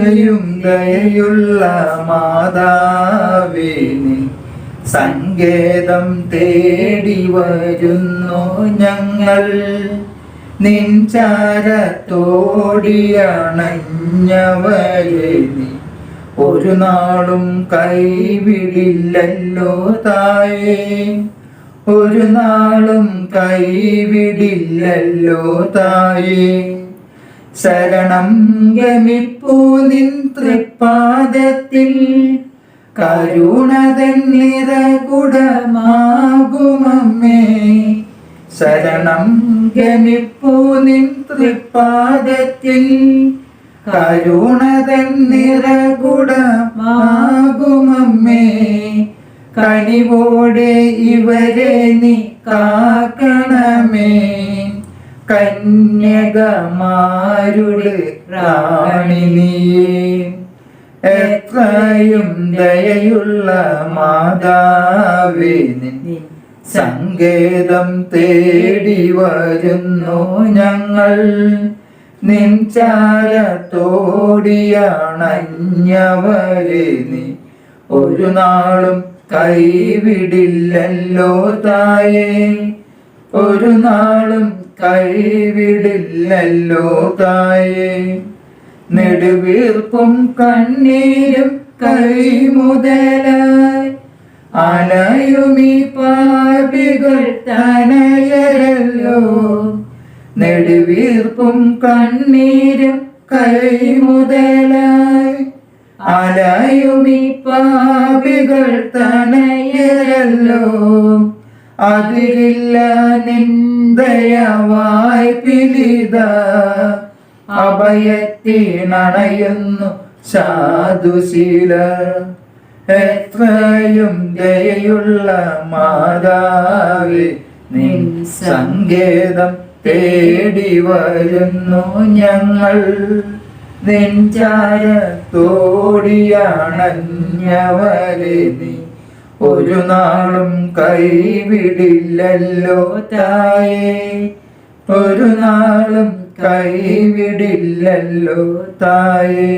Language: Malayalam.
എത്രയും ദയയുള്ള മാതാവിനി സങ്കേതം തേടി വരുന്നു ഞങ്ങൾ. നിൻ ചാരത്തോടിയണഞ്ഞവരെ നീ ഒരു നാളും കൈവിടില്ലല്ലോ തായേ, ഒരു നാളും കൈവിടില്ലല്ലോ തായേ. ശരണം ഗമിപ്പൂ നിൻ തൃപ്പാദത്തിൽ, കരുണതൻ നിറകുടമാകുമമ്മേ. ശരണം ഗമിപ്പൂ നിൻ തൃപ്പാദത്തിൽ, കരുണതൻ നിറകുടമാകുമമ്മേ. കനിവോടെ ഇവരെ നീ കാക്കണമേ, കന്യകമാരുടെ റാണി നീയേ. എത്രയും ദയയുള്ള മാതാവേ നിൻ സങ്കേതം തേടി വരുന്നു ഞങ്ങൾ. നിൻ ചാരത്തോടിയണഞ്ഞവരെ നീ ഒരു നാളും കൈവിടില്ലല്ലോ തായേ, ഒരു നാളും കൈവിടില്ലല്ലോ തായേ. നെടുവീർപ്പും കണ്ണീരും കൈമുതലായി അലയുമീ പാപികൾ തനയരല്ലോ. നെടുവീർപ്പും കണ്ണീരും കൈമുതലായി അലയുമീ പാപികൾ തനയരല്ലോ. അതിരില്ല നിന്ദയവായി പിലിത, അഭയത്തിനണയുന്നു സാധുശീല. എത്രയും ദയയുള്ള മാതാവേ നിൻ സങ്കേതം തേടി വരുന്നു ഞങ്ങൾ. നിൻ ചാരത്തോടിയണഞ്ഞവരെ നീ ഒരു നാളും കൈവിടില്ലല്ലോ തായേ, ഒരു നാളും കൈവിടില്ലല്ലോ തായേ.